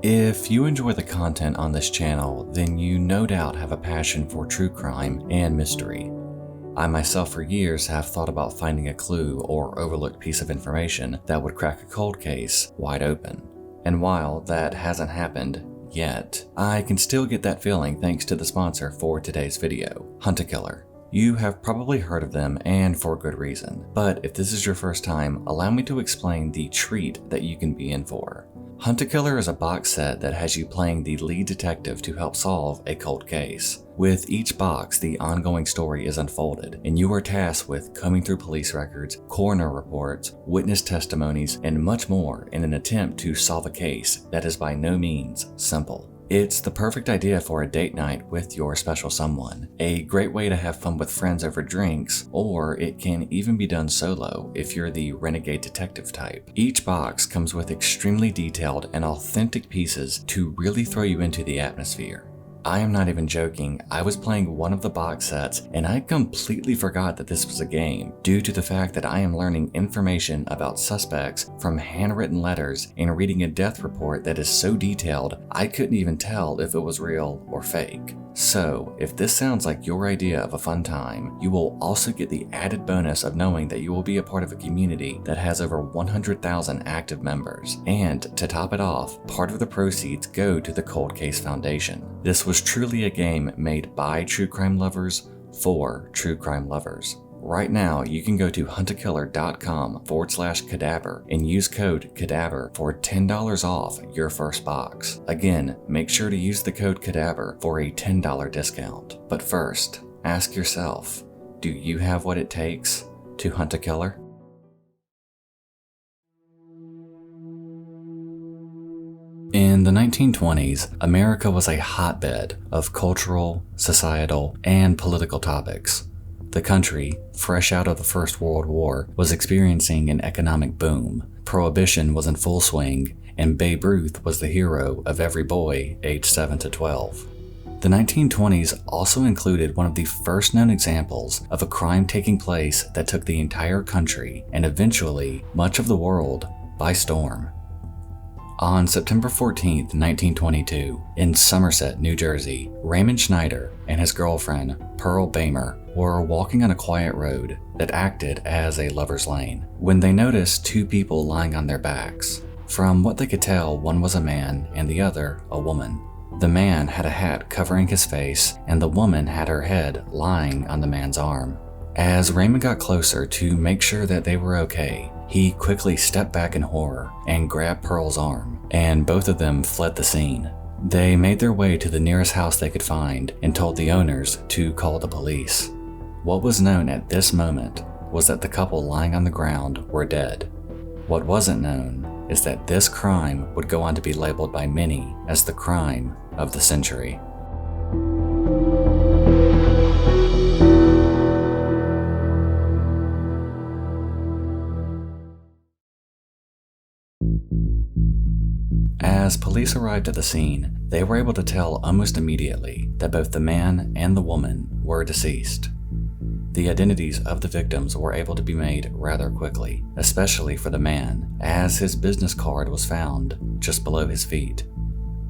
If you enjoy the content on this channel, then you no doubt have a passion for true crime and mystery. I myself for years have thought about finding a clue or overlooked piece of information that would crack a cold case wide open. And while that hasn't happened yet, I can still get that feeling thanks to the sponsor for today's video, Hunt-A-Killer. You have probably heard of them, and for good reason. But if this is your first time, allow me to explain the treat that you can be in for. Hunt-A-Killer is a box set that has you playing the lead detective to help solve a cold case. With each box, the ongoing story is unfolded, and you are tasked with combing through police records, coroner reports, witness testimonies, and much more in an attempt to solve a case that is by no means simple. It's the perfect idea for a date night with your special someone, a great way to have fun with friends over drinks, or it can even be done solo if you're the renegade detective type. Each box comes with extremely detailed and authentic pieces to really throw you into the atmosphere. I am not even joking, I was playing one of the box sets and I completely forgot that this was a game due to the fact that I am learning information about suspects from handwritten letters and reading a death report that is so detailed I couldn't even tell if it was real or fake. So, if this sounds like your idea of a fun time, you will also get the added bonus of knowing that you will be a part of a community that has over 100,000 active members. And to top it off, part of the proceeds go to the Cold Case Foundation. This was truly a game made by true crime lovers for true crime lovers. Right now, you can go to huntakiller.com/cadaver and use code cadaver for $10 off your first box. Again, make sure to use the code cadaver for a $10 discount. But first, ask yourself, do you have what it takes to hunt a killer? In the 1920s, America was a hotbed of cultural, societal, and political topics. The country, fresh out of the First World War, was experiencing an economic boom. Prohibition was in full swing, and Babe Ruth was the hero of every boy aged 7 to 12. The 1920s also included one of the first known examples of a crime taking place that took the entire country, and eventually much of the world, by storm. On September 14, 1922, in Somerset, New Jersey, Raymond Schneider and his girlfriend, Pearl Bamer, were walking on a quiet road that acted as a lover's lane when they noticed two people lying on their backs. From what they could tell, one was a man and the other a woman. The man had a hat covering his face, and the woman had her head lying on the man's arm. As Raymond got closer to make sure that they were okay, he quickly stepped back in horror and grabbed Pearl's arm, and both of them fled the scene. They made their way to the nearest house they could find and told the owners to call the police. What was known at this moment was that the couple lying on the ground were dead. What wasn't known is that this crime would go on to be labeled by many as the crime of the century. As police arrived at the scene, they were able to tell almost immediately that both the man and the woman were deceased. The identities of the victims were able to be made rather quickly, especially for the man, as his business card was found just below his feet.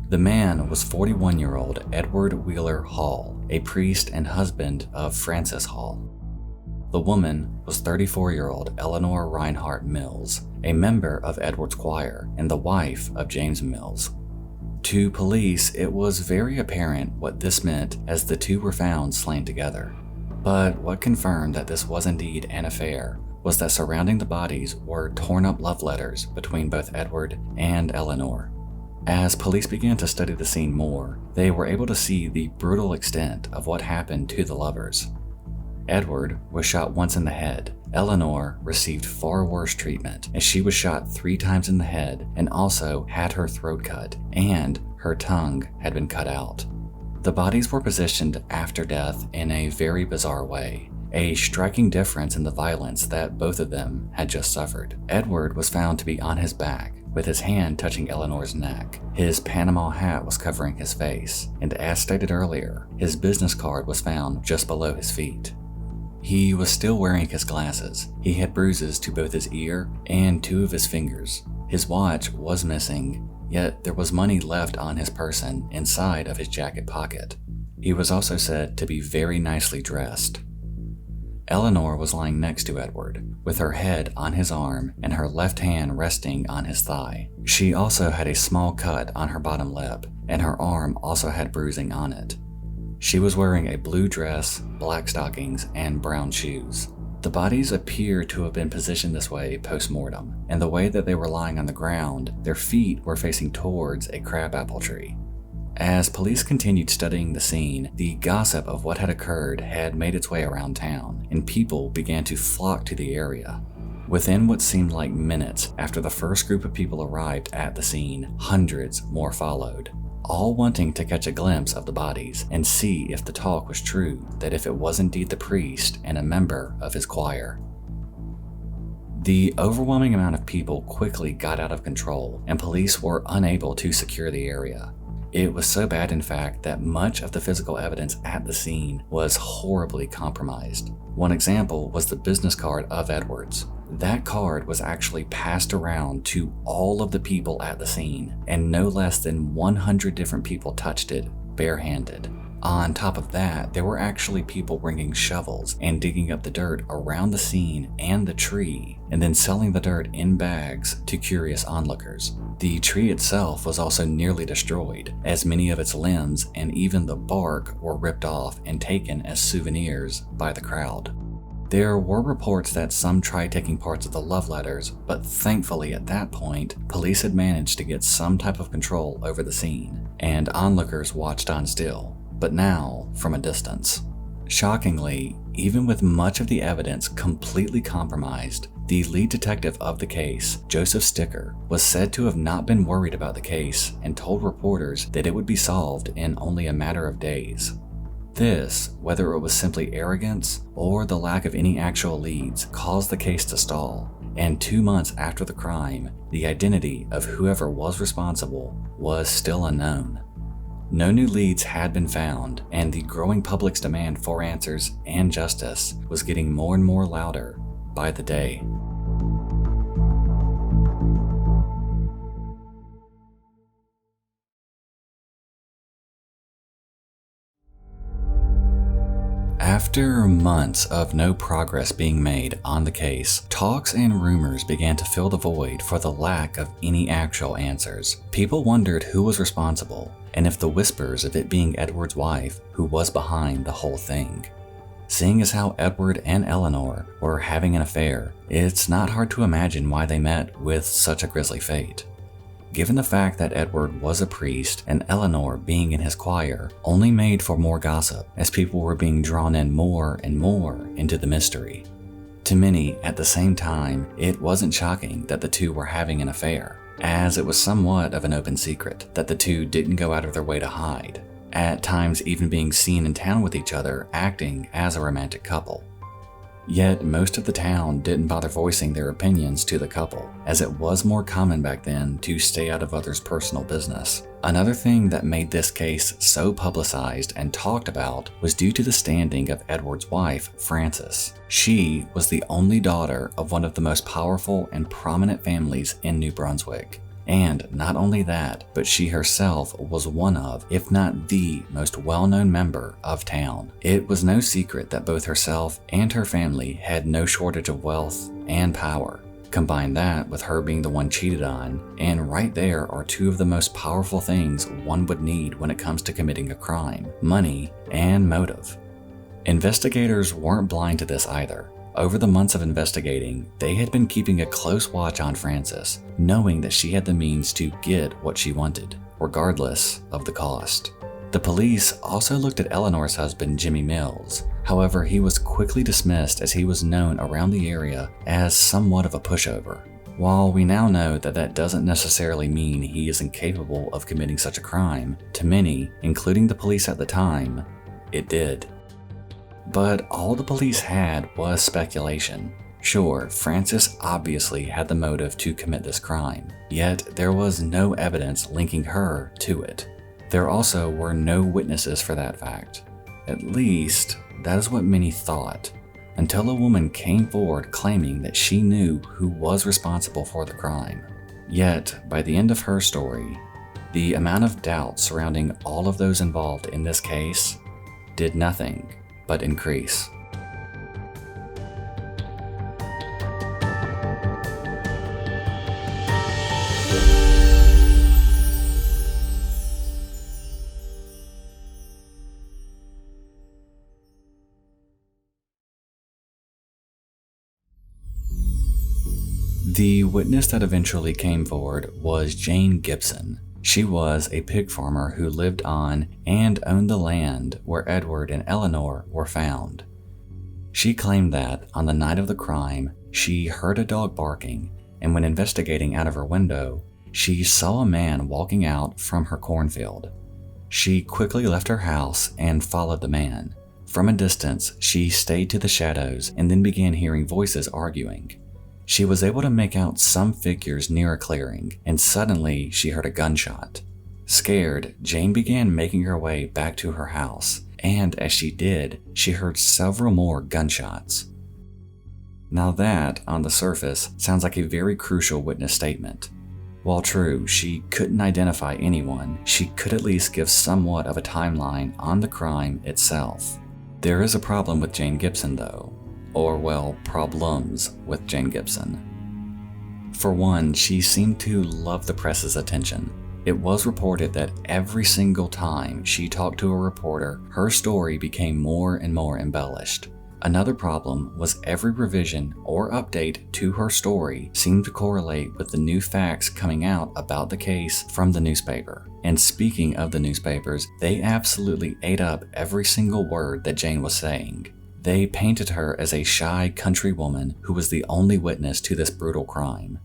The man was 41-year-old Edward Wheeler Hall, a priest and husband of Frances Hall. The woman was 34-year-old Eleanor Reinhardt Mills, a member of Edward's choir and the wife of James Mills. To police, it was very apparent what this meant as the two were found slain together. But what confirmed that this was indeed an affair was that surrounding the bodies were torn up love letters between both Edward and Eleanor. As police began to study the scene more, they were able to see the brutal extent of what happened to the lovers. Edward was shot once in the head. Eleanor received far worse treatment as she was shot 3 times in the head and also had her throat cut, and her tongue had been cut out. The bodies were positioned after death in a very bizarre way, a striking difference in the violence that both of them had just suffered. Edward was found to be on his back, with his hand touching Eleanor's neck. His Panama hat was covering his face, and as stated earlier, his business card was found just below his feet. He was still wearing his glasses. He had bruises to both his ear and 2 of his fingers. His watch was missing, yet there was money left on his person inside of his jacket pocket. He was also said to be very nicely dressed. Eleanor was lying next to Edward, with her head on his arm and her left hand resting on his thigh. She also had a small cut on her bottom lip, and her arm also had bruising on it. She was wearing a blue dress, black stockings, and brown shoes. The bodies appear to have been positioned this way post-mortem, and the way that they were lying on the ground, their feet were facing towards a crabapple tree. As police continued studying the scene, the gossip of what had occurred had made its way around town, and people began to flock to the area. Within what seemed like minutes after the first group of people arrived at the scene, hundreds more followed, all wanting to catch a glimpse of the bodies and see if the talk was true, that if it was indeed the priest and a member of his choir. The overwhelming amount of people quickly got out of control, and police were unable to secure the area. It was so bad, in fact, that much of the physical evidence at the scene was horribly compromised. One example was the business card of Edwards. That card was actually passed around to all of the people at the scene, and no less than 100 different people touched it barehanded. On top of that, there were actually people bringing shovels and digging up the dirt around the scene and the tree, and then selling the dirt in bags to curious onlookers. The tree itself was also nearly destroyed, as many of its limbs and even the bark were ripped off and taken as souvenirs by the crowd. There were reports that some tried taking parts of the love letters, but thankfully at that point, police had managed to get some type of control over the scene, and onlookers watched on still, but now from a distance. Shockingly, even with much of the evidence completely compromised, the lead detective of the case, Joseph Sticker, was said to have not been worried about the case and told reporters that it would be solved in only a matter of days. This, whether it was simply arrogance or the lack of any actual leads, caused the case to stall, and 2 months after the crime, the identity of whoever was responsible was still unknown. No new leads had been found, and the growing public's demand for answers and justice was getting more and more louder by the day. After months of no progress being made on the case, talks and rumors began to fill the void for the lack of any actual answers. People wondered who was responsible, and if the whispers of it being Edward's wife who was behind the whole thing. Seeing as how Edward and Eleanor were having an affair, it's not hard to imagine why they met with such a grisly fate. Given the fact that Edward was a priest and Eleanor being in his choir only made for more gossip, as people were being drawn in more and more into the mystery. To many, at the same time, it wasn't shocking that the two were having an affair, as it was somewhat of an open secret that the two didn't go out of their way to hide, at times even being seen in town with each other acting as a romantic couple. Yet most of the town didn't bother voicing their opinions to the couple, as it was more common back then to stay out of others' personal business. Another thing that made this case so publicized and talked about was due to the standing of Edward's wife, Frances. She was the only daughter of one of the most powerful and prominent families in New Brunswick. And not only that, but she herself was one of, if not the most well-known member of town. It was no secret that both herself and her family had no shortage of wealth and power. Combine that with her being the one cheated on, and right there are two of the most powerful things one would need when it comes to committing a crime: money and motive. Investigators weren't blind to this either. Over the months of investigating, they had been keeping a close watch on Frances, knowing that she had the means to get what she wanted, regardless of the cost. The police also looked at Eleanor's husband, Jimmy Mills. However, he was quickly dismissed as he was known around the area as somewhat of a pushover. While we now know that that doesn't necessarily mean he is incapable of committing such a crime, to many, including the police at the time, it did. But all the police had was speculation. Sure, Frances obviously had the motive to commit this crime, yet there was no evidence linking her to it. There also were no witnesses for that fact. At least, that is what many thought, until a woman came forward claiming that she knew who was responsible for the crime. Yet, by the end of her story, the amount of doubt surrounding all of those involved in this case did nothing but increase. The witness that eventually came forward was Jane Gibson. She was a pig farmer who lived on and owned the land where Edward and Eleanor were found. She claimed that on the night of the crime, she heard a dog barking, and when investigating out of her window, she saw a man walking out from her cornfield. She quickly left her house and followed the man. From a distance, she stayed to the shadows and then began hearing voices arguing. She was able to make out some figures near a clearing, and suddenly she heard a gunshot. Scared, Jane began making her way back to her house, and as she did, she heard several more gunshots. Now that, on the surface, sounds like a very crucial witness statement. While true, she couldn't identify anyone, she could at least give somewhat of a timeline on the crime itself. There is a problem with Jane Gibson though. Or, well, problems with Jane Gibson. For one, she seemed to love the press's attention. It was reported that every single time she talked to a reporter, her story became more and more embellished. Another problem was every revision or update to her story seemed to correlate with the new facts coming out about the case from the newspaper. And speaking of the newspapers, they absolutely ate up every single word that Jane was saying. They painted her as a shy country woman who was the only witness to this brutal crime.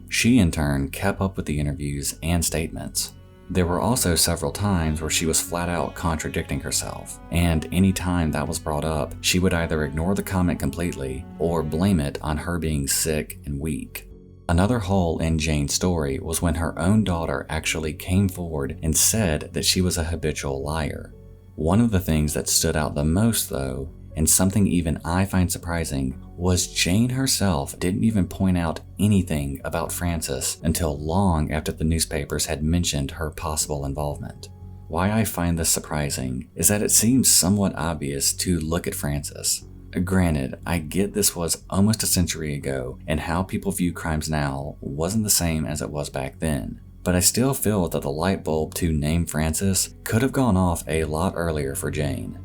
She in turn kept up with the interviews and statements. There were also several times where she was flat out contradicting herself, and any time that was brought up, she would either ignore the comment completely or blame it on her being sick and weak. Another hole in Jane's story was when her own daughter actually came forward and said that she was a habitual liar. One of the things that stood out the most though, and something even I find surprising, was Jane herself didn't even point out anything about Frances until long after the newspapers had mentioned her possible involvement. Why I find this surprising is that it seems somewhat obvious to look at Frances. Granted, I get this was almost a century ago, and how people view crimes now wasn't the same as it was back then. But I still feel that the light bulb to name Frances could have gone off a lot earlier for Jane.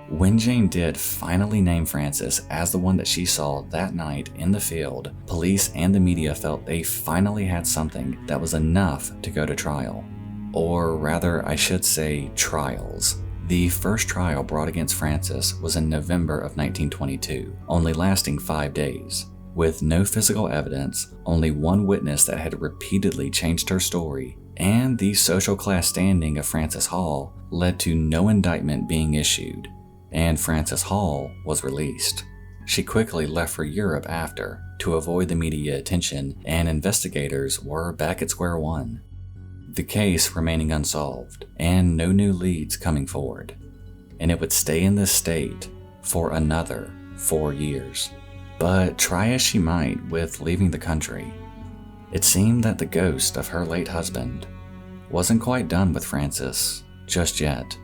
When Jane did finally name Frances as the one that she saw that night in the field, police and the media felt they finally had something that was enough to go to trial. Or rather, I should say trials. The first trial brought against Frances was in November of 1922, only lasting 5 days. With no physical evidence, only one witness that had repeatedly changed her story, and the social class standing of Frances Hall led to no indictment being issued. And Frances Hall was released. She quickly left for Europe after, to avoid the media attention, and investigators were back at square one. The case remaining unsolved, and no new leads coming forward. And it would stay in this state for another 4 years. But try as she might with leaving the country, it seemed that the ghost of her late husband wasn't quite done with Frances just yet.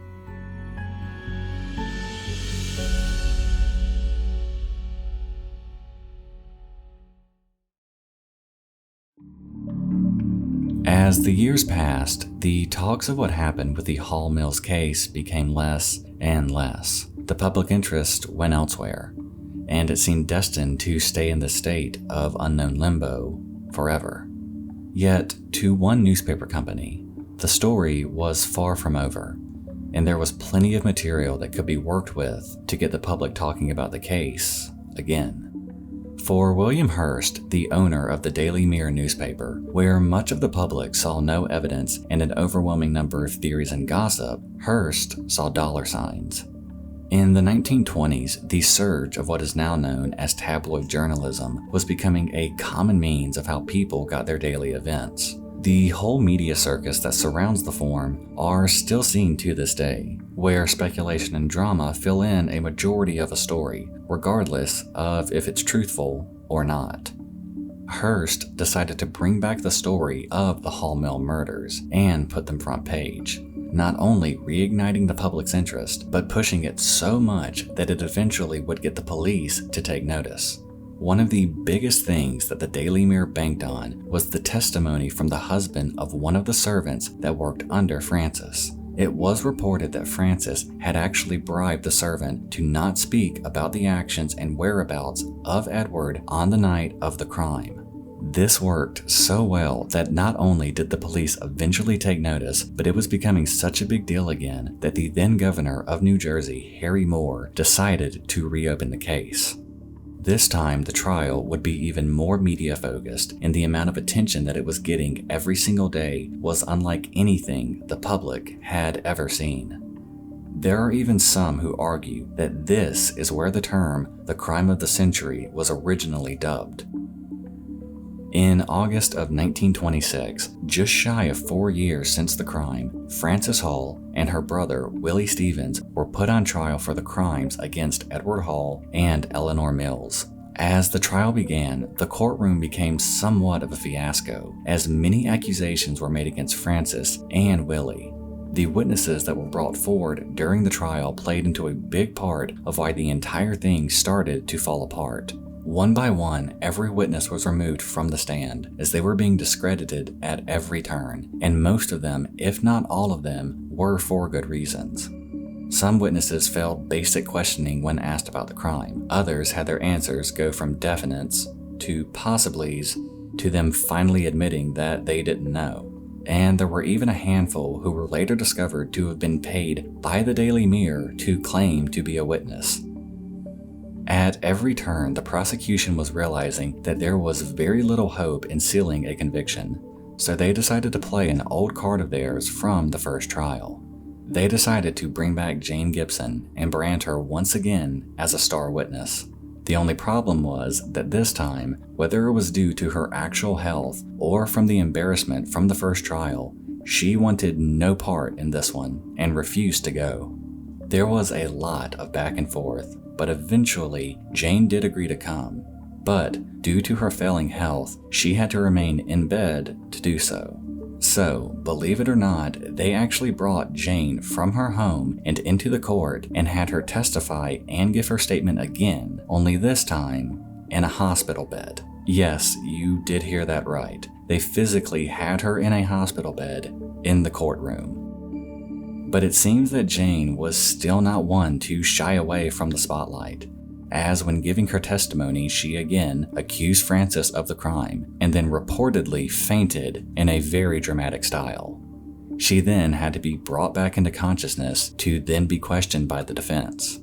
As the years passed, the talks of what happened with the Hall Mills case became less and less. The public interest went elsewhere, and it seemed destined to stay in the state of unknown limbo forever. Yet, to one newspaper company, the story was far from over, and there was plenty of material that could be worked with to get the public talking about the case again. For William Hearst, the owner of the Daily Mirror newspaper, where much of the public saw no evidence and an overwhelming number of theories and gossip, Hearst saw dollar signs. In the 1920s, the surge of what is now known as tabloid journalism was becoming a common means of how people got their daily events. The whole media circus that surrounds the form are still seen to this day, where speculation and drama fill in a majority of a story, regardless of if it's truthful or not. Hearst decided to bring back the story of the Hall Mill murders and put them front page, not only reigniting the public's interest, but pushing it so much that it eventually would get the police to take notice. One of the biggest things that the Daily Mirror banked on was the testimony from the husband of one of the servants that worked under Francis. It was reported that Francis had actually bribed the servant to not speak about the actions and whereabouts of Edward on the night of the crime. This worked so well that not only did the police eventually take notice, but it was becoming such a big deal again that the then governor of New Jersey, Harry Moore, decided to reopen the case. This time, the trial would be even more media-focused, and the amount of attention that it was getting every single day was unlike anything the public had ever seen. There are even some who argue that this is where the term "the crime of the century" was originally dubbed. In August of 1926, just shy of 4 years since the crime, Frances Hall and her brother Willie Stevens were put on trial for the crimes against Edward Hall and Eleanor Mills. As the trial began, the courtroom became somewhat of a fiasco, as many accusations were made against Frances and Willie. The witnesses that were brought forward during the trial played into a big part of why the entire thing started to fall apart. One by one, every witness was removed from the stand, as they were being discredited at every turn, and most of them, if not all of them, were for good reasons. Some witnesses failed basic questioning when asked about the crime. Others had their answers go from definites to possiblies to them finally admitting that they didn't know. And there were even a handful who were later discovered to have been paid by the Daily Mirror to claim to be a witness. At every turn, the prosecution was realizing that there was very little hope in sealing a conviction, so they decided to play an old card of theirs from the first trial. They decided to bring back Jane Gibson and brand her once again as a star witness. The only problem was that this time, whether it was due to her actual health or from the embarrassment from the first trial, she wanted no part in this one and refused to go. There was a lot of back and forth, but eventually Jane did agree to come. But due to her failing health, she had to remain in bed to do so. So, believe it or not, they actually brought Jane from her home and into the court and had her testify and give her statement again, only this time in a hospital bed. Yes, you did hear that right. They physically had her in a hospital bed in the courtroom. But it seems that Jane was still not one to shy away from the spotlight, as when giving her testimony, she again accused Frances of the crime and then reportedly fainted in a very dramatic style. She then had to be brought back into consciousness to then be questioned by the defense.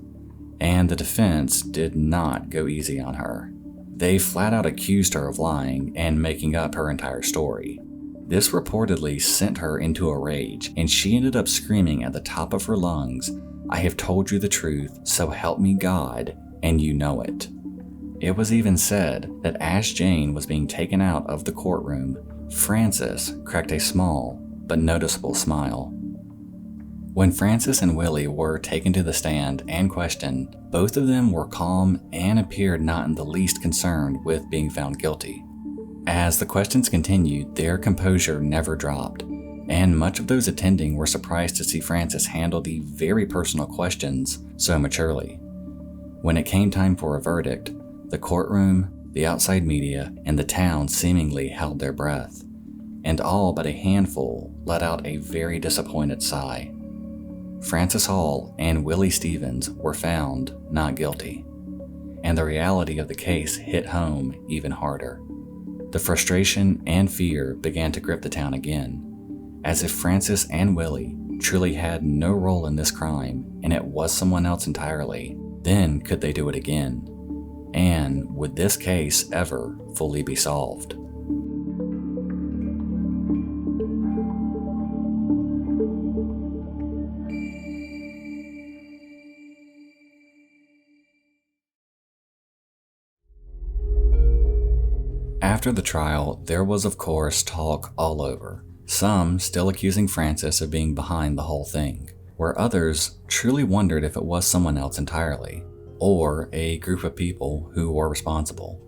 And the defense did not go easy on her. They flat out accused her of lying and making up her entire story. This reportedly sent her into a rage, and she ended up screaming at the top of her lungs, "I have told you the truth, so help me God, and you know it." It was even said that as Jane was being taken out of the courtroom, Frances cracked a small but noticeable smile. When Frances and Willie were taken to the stand and questioned, both of them were calm and appeared not in the least concerned with being found guilty. As the questions continued, their composure never dropped, and much of those attending were surprised to see Frances handle the very personal questions so maturely. When it came time for a verdict, the courtroom, the outside media, and the town seemingly held their breath, and all but a handful let out a very disappointed sigh. Frances Hall and Willie Stevens were found not guilty, and the reality of the case hit home even harder. The frustration and fear began to grip the town again, as if Frances and Willie truly had no role in this crime and it was someone else entirely. Then could they do it again? And would this case ever fully be solved? After the trial, there was of course talk all over, some still accusing Frances of being behind the whole thing, where others truly wondered if it was someone else entirely, or a group of people who were responsible.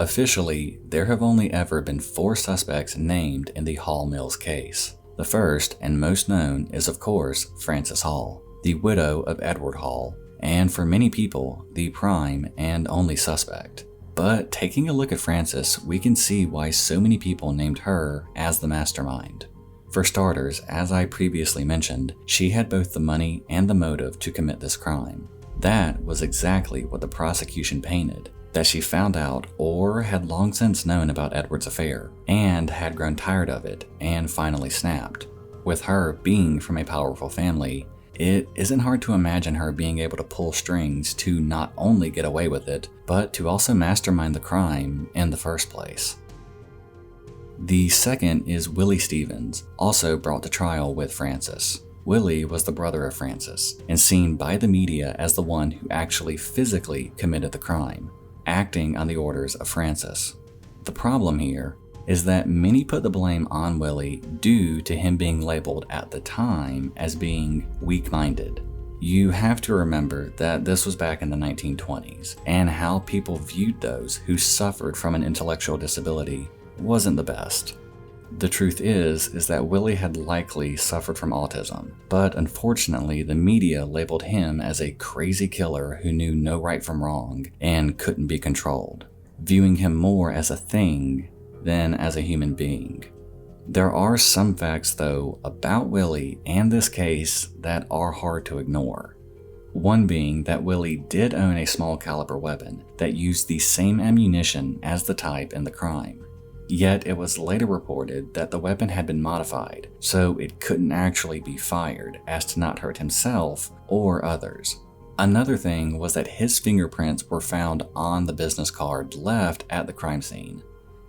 Officially, there have only ever been 4 suspects named in the Hall Mills case. The first and most known is, of course, Frances Hall, the widow of Edward Hall, and for many people, the prime and only suspect. But taking a look at Frances, we can see why so many people named her as the mastermind. For starters, as I previously mentioned, she had both the money and the motive to commit this crime. That was exactly what the prosecution painted, that she found out or had long since known about Edward's affair, and had grown tired of it and finally snapped. With her being from a powerful family, it isn't hard to imagine her being able to pull strings to not only get away with it, but to also mastermind the crime in the first place. The second is Willie Stevens, also brought to trial with Frances. Willie was the brother of Frances, and seen by the media as the one who actually physically committed the crime, acting on the orders of Frances. The problem here is that many put the blame on Willie due to him being labeled at the time as being weak-minded. You have to remember that this was back in the 1920s, and how people viewed those who suffered from an intellectual disability wasn't the best. The truth is that Willie had likely suffered from autism, but unfortunately the media labeled him as a crazy killer who knew no right from wrong and couldn't be controlled, viewing him more as a thing than as a human being. There are some facts, though, about Willie and this case that are hard to ignore. One being that Willie did own a small caliber weapon that used the same ammunition as the type in the crime. Yet it was later reported that the weapon had been modified, so it couldn't actually be fired as to not hurt himself or others. Another thing was that his fingerprints were found on the business card left at the crime scene.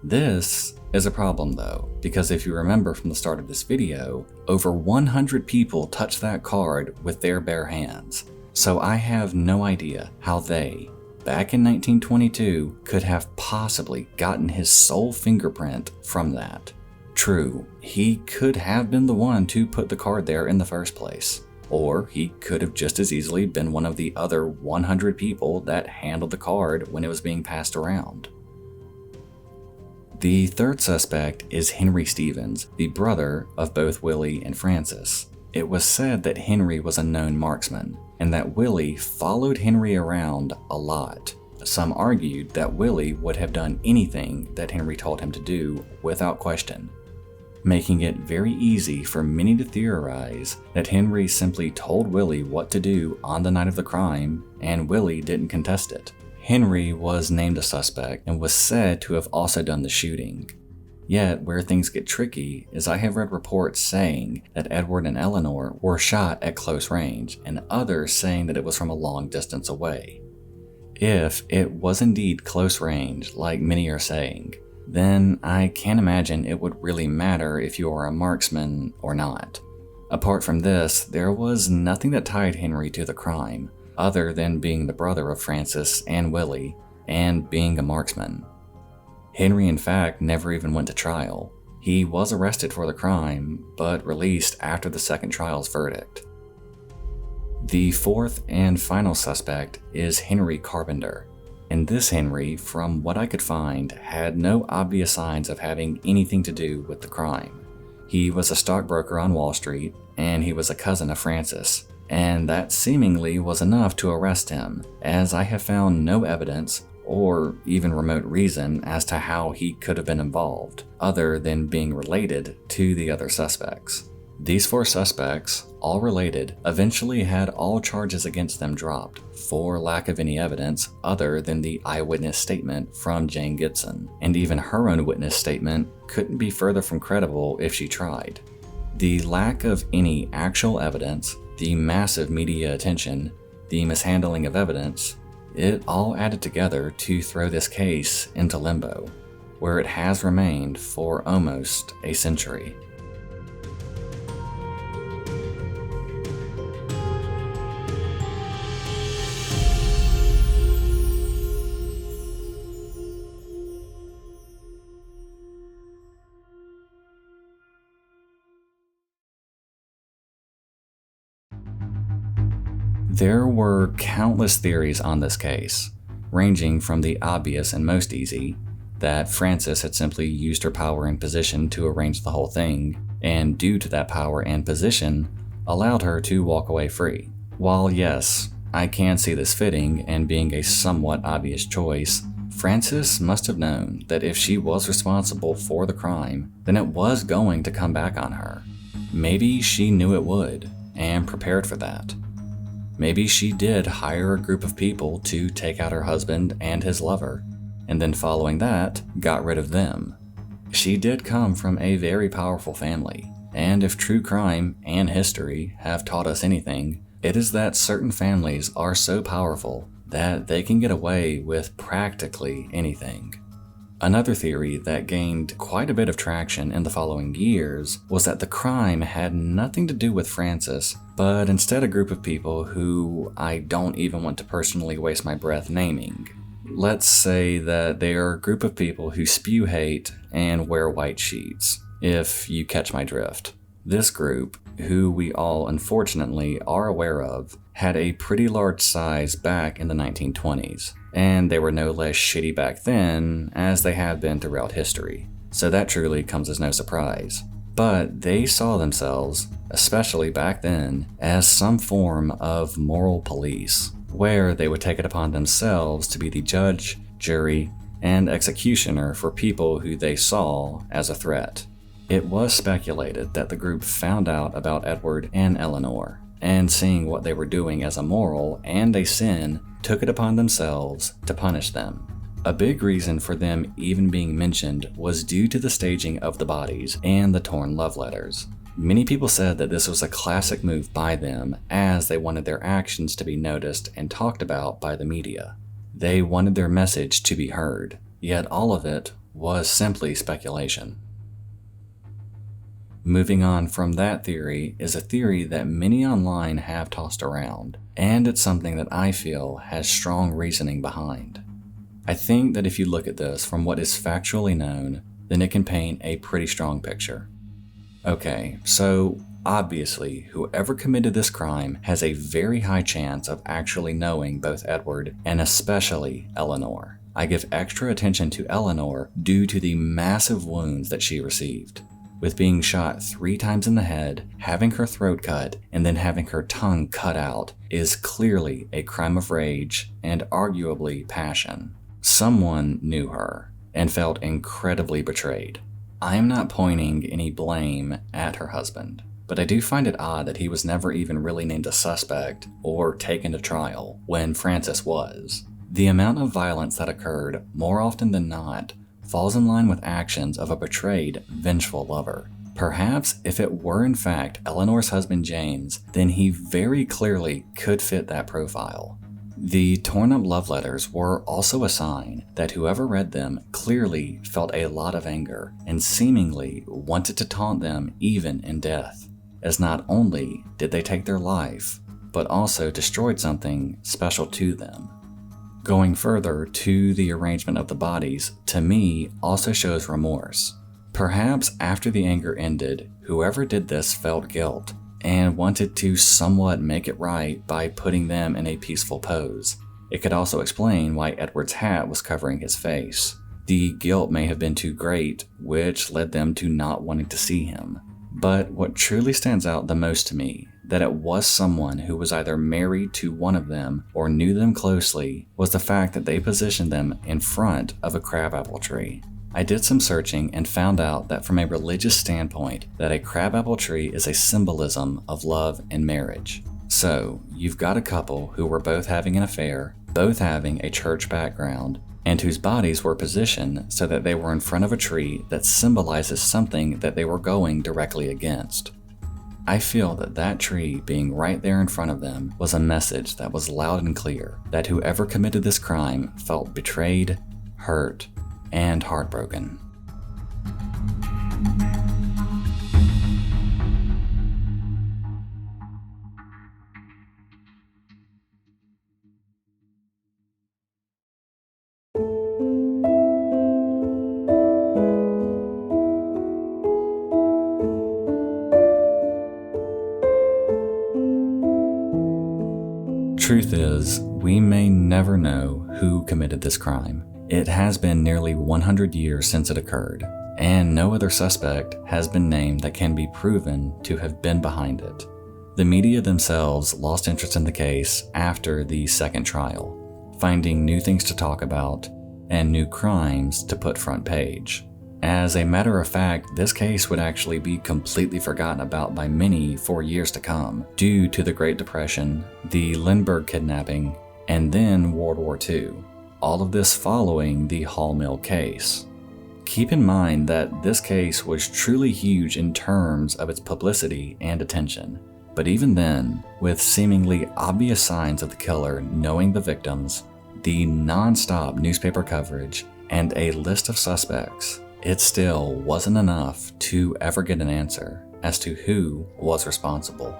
This is a problem though, because if you remember from the start of this video, over 100 people touched that card with their bare hands. So I have no idea how they, back in 1922, could have possibly gotten his sole fingerprint from that. True, he could have been the one to put the card there in the first place, or he could have just as easily been one of the other 100 people that handled the card when it was being passed around. The third suspect is Henry Stevens, the brother of both Willie and Frances. It was said that Henry was a known marksman, and that Willie followed Henry around a lot. Some argued that Willie would have done anything that Henry told him to do without question, making it very easy for many to theorize that Henry simply told Willie what to do on the night of the crime, and Willie didn't contest it. Henry was named a suspect and was said to have also done the shooting. Yet, where things get tricky is I have read reports saying that Edward and Eleanor were shot at close range, and others saying that it was from a long distance away. If it was indeed close range, like many are saying, then I can't imagine it would really matter if you are a marksman or not. Apart from this, there was nothing that tied Henry to the crime, other than being the brother of Frances and Willie, and being a marksman. Henry in fact never even went to trial. He was arrested for the crime, but released after the second trial's verdict. The fourth and final suspect is Henry Carpenter, and this Henry, from what I could find, had no obvious signs of having anything to do with the crime. He was a stockbroker on Wall Street, and he was a cousin of Frances, and that seemingly was enough to arrest him, as I have found no evidence or even remote reason as to how he could have been involved, other than being related to the other suspects. These 4 suspects, all related, eventually had all charges against them dropped for lack of any evidence other than the eyewitness statement from Jane Gibson, and even her own witness statement couldn't be further from credible if she tried. The lack of any actual evidence, the massive media attention, the mishandling of evidence, it all added together to throw this case into limbo, where it has remained for almost a century. There were countless theories on this case, ranging from the obvious and most easy, that Frances had simply used her power and position to arrange the whole thing, and due to that power and position, allowed her to walk away free. While yes, I can see this fitting and being a somewhat obvious choice, Frances must have known that if she was responsible for the crime, then it was going to come back on her. Maybe she knew it would, and prepared for that. Maybe she did hire a group of people to take out her husband and his lover, and then following that, got rid of them. She did come from a very powerful family, and if true crime and history have taught us anything, it is that certain families are so powerful that they can get away with practically anything. Another theory that gained quite a bit of traction in the following years was that the crime had nothing to do with Frances, but instead a group of people who I don't even want to personally waste my breath naming. Let's say that they are a group of people who spew hate and wear white sheets, if you catch my drift. This group, who we all unfortunately are aware of, had a pretty large size back in the 1920s, and they were no less shitty back then as they have been throughout history, so that truly comes as no surprise. But they saw themselves, especially back then, as some form of moral police, where they would take it upon themselves to be the judge, jury, and executioner for people who they saw as a threat. It was speculated that the group found out about Edward and Eleanor, and seeing what they were doing as immoral and a sin, took it upon themselves to punish them. A big reason for them even being mentioned was due to the staging of the bodies and the torn love letters. Many people said that this was a classic move by them, as they wanted their actions to be noticed and talked about by the media. They wanted their message to be heard, yet all of it was simply speculation. Moving on from that theory is a theory that many online have tossed around, and it's something that I feel has strong reasoning behind. I think that if you look at this from what is factually known, then it can paint a pretty strong picture. Okay, so obviously, whoever committed this crime has a very high chance of actually knowing both Edward and especially Eleanor. I give extra attention to Eleanor due to the massive wounds that she received. With being shot 3 times in the head, having her throat cut, and then having her tongue cut out is clearly a crime of rage and arguably passion. Someone knew her and felt incredibly betrayed. I am not pointing any blame at her husband, but I do find it odd that he was never even really named a suspect or taken to trial when Frances was. The amount of violence that occurred, more often than not, falls in line with actions of a betrayed, vengeful lover. Perhaps if it were in fact Eleanor's husband James, then he very clearly could fit that profile. The torn up love letters were also a sign that whoever read them clearly felt a lot of anger and seemingly wanted to taunt them even in death, as not only did they take their life, but also destroyed something special to them. Going further to the arrangement of the bodies, to me, also shows remorse. Perhaps after the anger ended, whoever did this felt guilt and wanted to somewhat make it right by putting them in a peaceful pose. It could also explain why Edward's hat was covering his face. The guilt may have been too great, which led them to not wanting to see him. But what truly stands out the most to me, that it was someone who was either married to one of them or knew them closely, was the fact that they positioned them in front of a crabapple tree. I did some searching and found out that from a religious standpoint, that a crabapple tree is a symbolism of love and marriage. So, you've got a couple who were both having an affair, both having a church background, and whose bodies were positioned so that they were in front of a tree that symbolizes something that they were going directly against. I feel that that tree being right there in front of them was a message that was loud and clear, that whoever committed this crime felt betrayed, hurt, and heartbroken. Truth is, we may never know who committed this crime, It has been nearly 100 years since it occurred, and no other suspect has been named that can be proven to have been behind it. The media themselves lost interest in the case after the second trial, finding new things to talk about and new crimes to put front page. As a matter of fact, this case would actually be completely forgotten about by many for years to come due to the Great Depression, the Lindbergh kidnapping, and then World War II. All of this following the Hall Mill case. Keep in mind that this case was truly huge in terms of its publicity and attention. But even then, with seemingly obvious signs of the killer knowing the victims, the non-stop newspaper coverage, and a list of suspects, it still wasn't enough to ever get an answer as to who was responsible.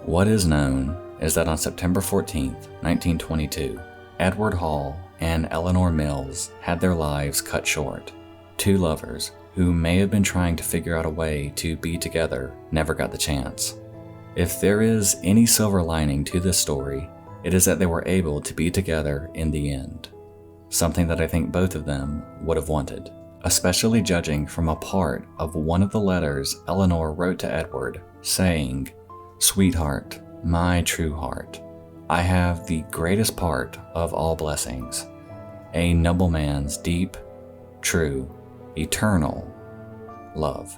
What is known is that on September 14, 1922, Edward Hall and Eleanor Mills had their lives cut short. Two lovers who may have been trying to figure out a way to be together never got the chance. If there is any silver lining to this story, it is that they were able to be together in the end. Something that I think both of them would have wanted, especially judging from a part of one of the letters Eleanor wrote to Edward, saying, "Sweetheart, my true heart, I have the greatest part of all blessings, a noble man's deep, true, eternal love."